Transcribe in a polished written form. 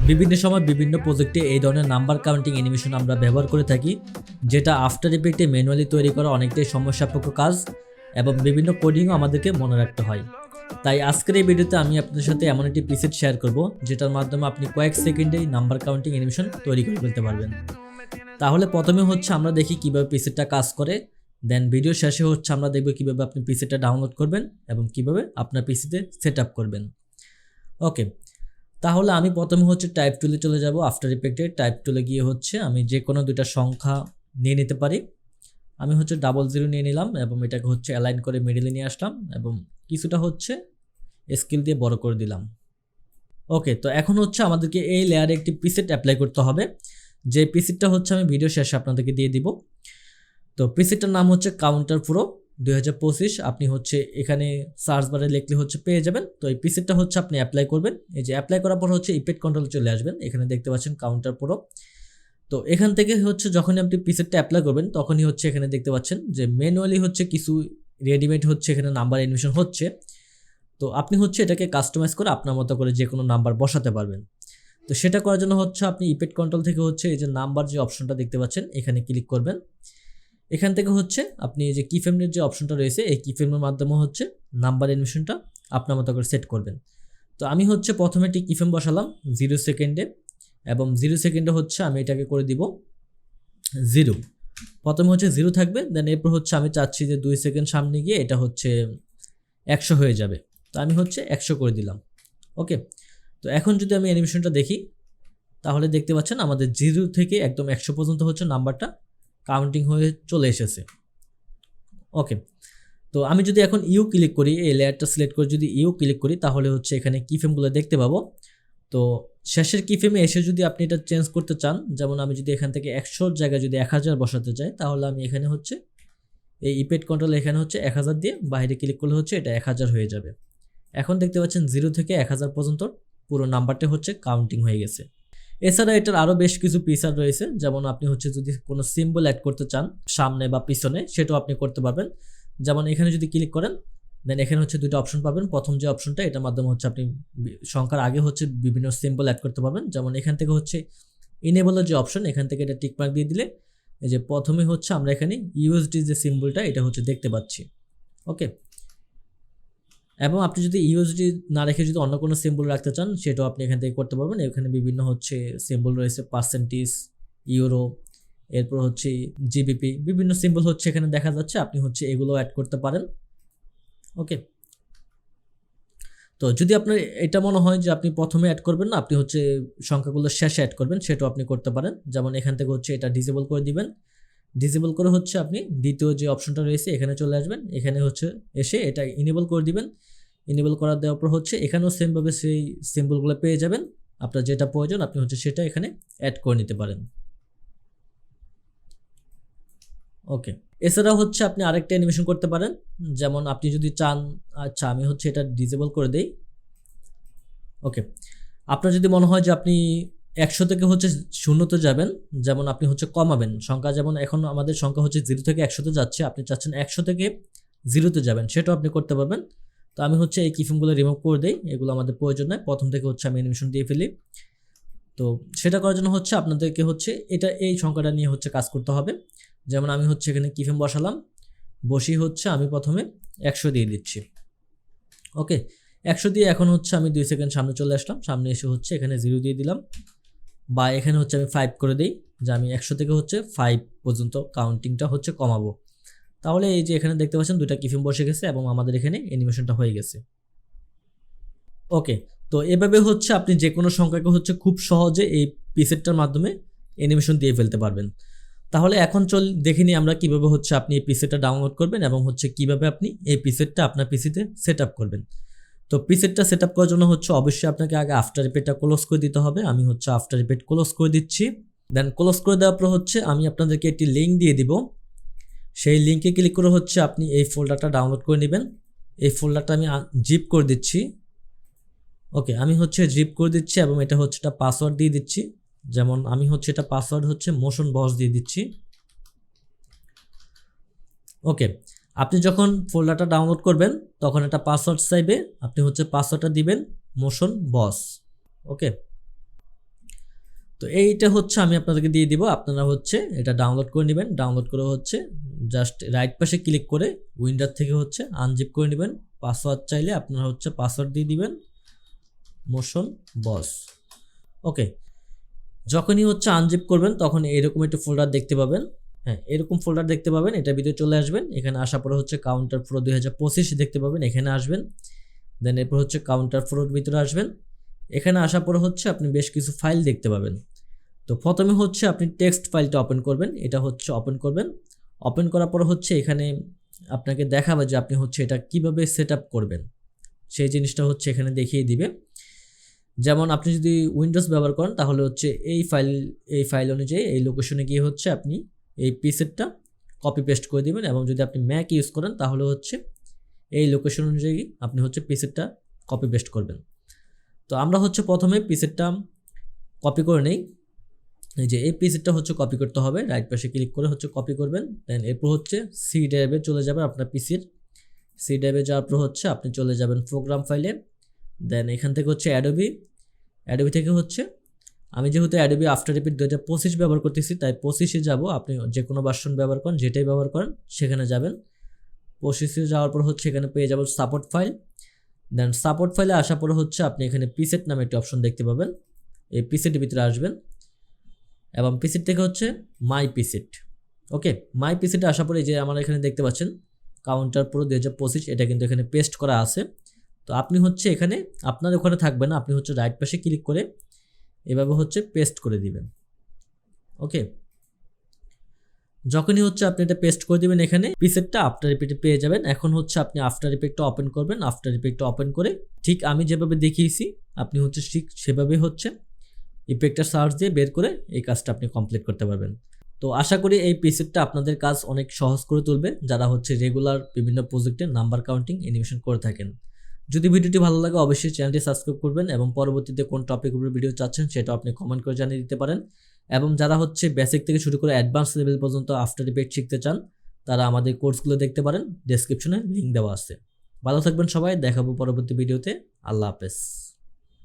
বিভিন্ন সময় বিভিন্ন প্রজেক্টে এই ধরনের নাম্বার কাউন্টিং অ্যানিমেশন আমরা ব্যবহার করে থাকি, যেটা আফটার ইফেক্টে ম্যানুয়ালি তৈরি করা অনেকটাই সমস্যাপূর্ণ কাজ এবং বিভিন্ন কোডিংও আমাদেরকে মনে রাখতে হয়। তাই আজকের এই ভিডিওতে আমি আপনাদের সাথে এমন একটি প্রিসেট শেয়ার করব যেটার মাধ্যমে আপনি কয়েক সেকেন্ডেই নাম্বার কাউন্টিং অ্যানিমেশন তৈরি করে ফেলতে পারবেন। তাহলে প্রথমে হচ্ছে আমরা দেখি কিভাবে প্রিসেটটা কাজ করে, দেন ভিডিও শেষে হচ্ছে আমরা দেখব কিভাবে আপনি প্রিসেটটা ডাউনলোড করবেন এবং কিভাবে আপনার পিসিতে সেট আপ করবেন। ওকে, তাহলে আমি প্রথমে হচ্ছে টাইপ টুলে চলে যাব। আফটার ইফেক্টে টাইপ টুলে গিয়ে হচ্ছে আমি যে কোনো দুইটা সংখ্যা নিয়ে নিতে পারি। আমি হচ্ছে 00 নিয়ে নিলাম এবং এটাকে হচ্ছে অ্যালাইন করে মিডলে নিয়ে আসলাম এবং কিছুটা হচ্ছে স্কেল দিয়ে বড় করে দিলাম। ওকে, তো এখন হচ্ছে আমাদেরকে এই লেয়ারে একটি প্রিসেট অ্যাপ্লাই করতে হবে, যে প্রিসেটটা হচ্ছে আমি ভিডিও শেষে আপনাদেরকে দিয়ে দিব। তো প্রিসেটটার নাম হচ্ছে কাউন্টার প্রো 2025। আপনি হচ্ছে এখানে সার্চ বারে লিখলে হচ্ছে পেয়ে যাবেন। তো এই প্রিসেটটা হচ্ছে আপনি অ্যাপ্লাই করবেন। এই যে অ্যাপ্লাই করার পর হচ্ছে ইফেক্ট কন্ট্রোলে চলে আসবেন, এখানে দেখতে পাচ্ছেন কাউন্টার প্রো। তো এখান থেকে হচ্ছে যখনই আপনি প্রিসেটটা অ্যাপ্লাই করবেন তখনই হচ্ছে এখানে দেখতে পাচ্ছেন যে ম্যানুয়ালি হচ্ছে কিছু রেডিমেড হচ্ছে এখানে নাম্বার অ্যানিমেশন হচ্ছে। তো আপনি হচ্ছে এটাকে কাস্টমাইজ করে আপনার মতো করে যে কোনো নাম্বার বসাতে পারবেন। তো সেটা করার জন্য হচ্ছে আপনি ইফেক্ট কন্ট্রোল থেকে হচ্ছে এই যে নাম্বার যে অপশনটা দেখতে পাচ্ছেন এখানে ক্লিক করবেন। এখান থেকে হচ্ছে আপনি এই যে কিফ্রেমের যে অপশনটা রয়েছে এই কিফ্রেমের মাধ্যমে হচ্ছে নাম্বার অ্যানিমেশনটা আপনার মতো করে সেট করবেন। তো আমি হচ্ছে প্রথমে একটি কিফ্রেম বসালাম 0 সেকেন্ডে এবং 0 সেকেন্ডে হচ্ছে আমি এটাকে করে দিব 0। প্রথমে হচ্ছে 0 থাকবে, দেন এরপর হচ্ছে আমি চাচ্ছি যে 2 সেকেন্ড সামনে গিয়ে এটা হচ্ছে 100 হয়ে যাবে। তো আমি হচ্ছে 100 করে দিলাম। ওকে, তো এখন যদি আমি অ্যানিমেশনটা দেখি তাহলে দেখতে পাচ্ছেন আমাদের 0 থেকে একদম 100 পর্যন্ত হচ্ছে নাম্বারটা কাউন্টিং হয়ে চলে এসেছে। ওকে, তো আমি যদি এখন ইউ ক্লিক করি, এই লেয়ারটা সিলেক্ট করে যদি ইউ ক্লিক করি তাহলে হচ্ছে এখানে কিফ্রেমগুলো দেখতে পাবো। তো শেষের কিফ্রেমে এসে যদি আপনি এটা চেঞ্জ করতে চান, যেমন আমি যদি এখান থেকে 100 জায়গায় যদি 1000 বসাতে চাই তাহলে আমি এখানে হচ্ছে এই ইফেক্ট কন্ট্রোল এখানে হচ্ছে 1000 দিয়ে বাইরে ক্লিক করলে হচ্ছে এটা 1000 হয়ে যাবে। এখন দেখতে পাচ্ছেন 0 থেকে 1000 পর্যন্ত পুরো নাম্বারটা হচ্ছে কাউন্টিং হয়ে গেছে। এছাড়া এটার আরও বেশ কিছু ফিচার রয়েছে, যেমন আপনি হচ্ছে যদি কোনো সিম্বল অ্যাড করতে চান সামনে বা পিছনে সেটাও আপনি করতে পারবেন। যেমন এখানে যদি ক্লিক করেন দেন এখানে হচ্ছে দুটো অপশন পাবেন। প্রথম যে অপশনটা এটার মাধ্যমে হচ্ছে আপনি সংখ্যার আগে হচ্ছে বিভিন্ন সিম্বল অ্যাড করতে পারবেন। যেমন এখান থেকে হচ্ছে ইনেবলের যে অপশন এখান থেকে এটা টিকমার্ক দিয়ে দিলে এই যে প্রথমে হচ্ছে আমরা এখানে ইউএসডি যে সিম্বলটা এটা হচ্ছে দেখতে পাচ্ছি। ওকে, এবং আপনি যদি ইউএসডি না রেখে যদি অন্য কোনো সিম্বল রাখতে চান সেটাও আপনি এখান থেকে করতে পারবেন। এখানে বিভিন্ন হচ্ছে সিম্বল রয়েছে, পার্সেন্টেজ, ইউরো, এরপর হচ্ছে জিবিপি, বিভিন্ন সিম্বল হচ্ছে এখানে দেখা যাচ্ছে, আপনি হচ্ছে এগুলো অ্যাড করতে পারেন। ওকে, তো যদি আপনার এটা মনে হয় যে আপনি প্রথমে অ্যাড করবেন না, আপনি হচ্ছে সংখ্যাগুলো শেষে অ্যাড করবেন, সেটাও আপনি করতে পারেন। যেমন এখান থেকে হচ্ছে এটা ডিসেবল করে দিবেন। ডিসেবল করে হচ্ছে আপনি দ্বিতীয় যে অপশনটা রয়েছে এখানে চলে আসবেন, এখানে হচ্ছে এসে এটা ইনেবল করে দিবেন। ইনেবল করা দেওয়ার পর হচ্ছে এখানেও সেমভাবে সেই সিম্বলগুলো পেয়ে যাবেন। আপনার যেটা প্রয়োজন আপনি হচ্ছে সেটা এখানে অ্যাড করে নিতে পারেন। ওকে, এছাড়াও হচ্ছে আপনি আরেকটা অ্যানিমেশন করতে পারেন, যেমন আপনি যদি চান, আচ্ছা আমি হচ্ছে এটা ডিসেবল করে দেই। ওকে, আপনার যদি মনে হয় যে আপনি 100 থেকে হচ্ছে 0-তে যাবেন, যেমন আপনি হচ্ছে কমাবেন সংখ্যা, যেমন এখন আমাদের সংখ্যা হচ্ছে 0 থেকে 100-তে যাচ্ছে, আপনি চাচ্ছেন 100 থেকে 0-তে যাবেন, সেটাও আপনি করতে পারবেন। তো আমি হচ্ছে এই কিফ্রেমগুলো রিমুভ করে দেই, এগুলো আমাদের প্রয়োজন নয়, প্রথম থেকে হচ্ছে আমি অ্যানিমেশন দিয়ে ফেলি। তো সেটা করার জন্য হচ্ছে আপনাদেরকে হচ্ছে এটা এই সংখ্যাটা নিয়ে হচ্ছে কাজ করতে হবে। যেমন আমি হচ্ছে এখানে কিফ্রেম বসালাম, বসি হচ্ছে আমি প্রথমে 100 দিয়ে দিচ্ছি। ওকে, 100 দিয়ে এখন হচ্ছে আমি 2 সেকেন্ড সামনে চলে আসলাম, সামনে এসে হচ্ছে এখানে 0 দিয়ে দিলাম, বা এখানে হচ্ছে আমি 5 করে দিই, যে আমি 100 থেকে হচ্ছে 5 পর্যন্ত কাউন্টিংটা হচ্ছে কমাবো। তাহলে এই যে এখানে দেখতে পাচ্ছেন দুইটা কিফ্রেম বসে গেছে এবং আমাদের এখানে অ্যানিমেশনটা হয়ে গেছে। ওকে, তো এভাবে হচ্ছে আপনি যে কোনো সংখ্যাকে হচ্ছে খুব সহজে এই প্রিসেটটার মাধ্যমে অ্যানিমেশন দিয়ে ফেলতে পারবেন। তাহলে এখন দেখে নিই আমরা কিভাবে হচ্ছে আপনি এই প্রিসেটটা ডাউনলোড করবেন এবং হচ্ছে কিভাবে আপনি এই প্রিসেটটা আপনার পিসিতে সেট আপ করবেন। তো প্রিসেটটা সেট আপ করার জন্য হচ্ছে অবশ্যই আপনাকে আগে আফটার ইফেক্টটা ক্লোজ করে দিতে হবে। আমি হচ্ছে আফটার ইফেক্ট ক্লোজ করে দিচ্ছি। দেন ক্লোজ করে দেওয়ার পর হচ্ছে আমি আপনাদেরকে একটি লিঙ্ক দিয়ে দিব, সেই লিঙ্কে ক্লিক করে হচ্ছে আপনি এই ফোল্ডারটা ডাউনলোড করে নেবেন। এই ফোল্ডারটা আমি জিপ করে দিচ্ছি। ওকে, আমি হচ্ছে জিপ করে দিচ্ছি এবং এটা হচ্ছে একটা পাসওয়ার্ড দিয়ে দিচ্ছি। যেমন আমি হচ্ছে এটা পাসওয়ার্ড হচ্ছে মোশন বস দিয়ে দিচ্ছি। ওকে, আপনি যখন ফোল্ডারটা ডাউনলোড করবেন তখন একটা পাসওয়ার্ড চাইবে, আপনি হচ্ছে পাসওয়ার্ডটা দিবেন মোশন বস। ওকে, তো এইটা হচ্ছে আমি আপনাদেরকে দিয়ে দিব, আপনারা হচ্ছে এটা ডাউনলোড করে নেবেন। ডাউনলোড করে হচ্ছে জাস্ট রাইট পাশে ক্লিক করে উইন্ডোজ থেকে হচ্ছে আনজিপ করে নেবেন। পাসওয়ার্ড চাইলে আপনারা হচ্ছে পাসওয়ার্ড দিয়ে দিবেন মোশন বস। ওকে, যখনই হচ্ছে আনজিপ করবেন তখন এরকম একটা ফোল্ডার দেখতে পাবেন। হ্যাঁ, এরকম ফোল্ডার দেখতে পাবেন, এটা ভিতরে চলে আসবেন। এখানে আসার পরে হচ্ছে কাউন্টার প্রো 2025 দেখতে পাবেন, এখানে আসবেন। দেন এরপর হচ্ছে কাউন্টার প্রোর ভিতরে আসবেন। এখানে আসার পরে হচ্ছে আপনি বেশ কিছু ফাইল দেখতে পাবেন। তো প্রথমে হচ্ছে আপনি টেক্সট ফাইলটা ওপেন করবেন, এটা হচ্ছে ওপেন করবেন। ওপেন করার পর হচ্ছে এখানে আপনাকে দেখাবে যে আপনি হচ্ছে এটা কিভাবে সেট আপ করবেন, সেই জিনিসটা হচ্ছে এখানে দেখিয়ে দিবে। যেমন আপনি যদি উইন্ডোজ ব্যবহার করেন তাহলে হচ্ছে এই ফাইল অনুযায়ী এই লোকেশনে গিয়ে হচ্ছে আপনি এই পিসেটটা কপি পেস্ট করে দিবেন। এবং যদি আপনি ম্যাক ইউজ করেন তাহলে হচ্ছে এই লোকেশন অনুযায়ী আপনি হচ্ছে পিসেটটা কপি পেস্ট করবেন। তো আমরা হচ্ছে প্রথমে পিসেটটা কপি করে নেই। এই যে এই পিসেটটা হচ্ছে কপি করতে হবে, রাইট পাশে ক্লিক করে হচ্ছে কপি করবেন। দেন এরপর হচ্ছে সি ড্রাইভে চলে যাবেন আপনার পিসির। সি ড্রাইভে যাওয়ার পর হচ্ছে আপনি চলে যাবেন প্রোগ্রাম ফাইলে। দেন এখান থেকে হচ্ছে অ্যাডোবি থেকে হচ্ছে আমি যেহেতু অ্যাডোবি আফটার ইফেক্ট 2025 ব্যবহার করতেছি তাই 25-এ যাব। আপনি যে কোনো ভার্সন ব্যবহার করেন, যেটাই ব্যবহার করেন সেখানে যাবেন। 25-এ যাওয়ার পর হচ্ছে এখানে পেয়ে যাবেন সাপোর্ট ফাইল। দেন সাপোর্ট ফাইলে আসার পর হচ্ছে আপনি এখানে পিসেট নামে একটি অপশন দেখতে পাবেন, এই পিসেটের ভিতরে আসবেন এবং পিসেট থেকে হচ্ছে মাই পিসেট। ওকে, মাই পিসেটে আসার পরে যে আমার এখানে দেখতে পাচ্ছেন কাউন্টার প্রো 2025, এটা কিন্তু এখানে পেস্ট করা আছে। তো আপনি হচ্ছে এখানে আপনার ওখানে থাকবে না, আপনি হচ্ছে রাইট পাশে ক্লিক করে এভাবে হচ্ছে পেস্ট করে দিবেন। ওকে, যখনই হচ্ছে আপনি এটা পেস্ট করে দিবেন এখানে পিসেটটা আফটার ইফেক্টে পেয়ে যাবেন। এখন হচ্ছে আপনি আফটার ইফেক্টটা ওপেন করবেন। আফটার ইফেক্টটা ওপেন করে ঠিক আমি যেভাবে দেখিয়েছি আপনি হচ্ছে ঠিক সেভাবে হচ্ছে ইফেক্টটা সার্চ দিয়ে বের করে এই কাজটা আপনি কমপ্লিট করতে পারবেন। তো আশা করি এই পিসেটটা আপনাদের কাজ অনেক সহজ করে তুলবে যারা হচ্ছে রেগুলার বিভিন্ন প্রজেক্টে নাম্বার কাউন্টিং অ্যানিমেশন করে থাকেন। যদি ভিডিওটি ভালো লাগে অবশ্যই চ্যানেলটি সাবস্ক্রাইব করবেন এবং পরবর্তীতে কোন টপিক উপরে ভিডিও চাচ্ছেন সেটা আপনি কমেন্ট করে জানিয়ে দিতে পারেন। এবং যারা হচ্ছে বেসিক থেকে শুরু করে অ্যাডভান্স লেভেল পর্যন্ত আফটার ইফেক্ট শিখতে চান তারা আমাদের কোর্সগুলো দেখতে পারেন, ডেসক্রিপশনে লিঙ্ক দেওয়া আছে। ভালো থাকবেন সবাই, দেখাবো পরবর্তী ভিডিওতে। আল্লাহ হাফেজ।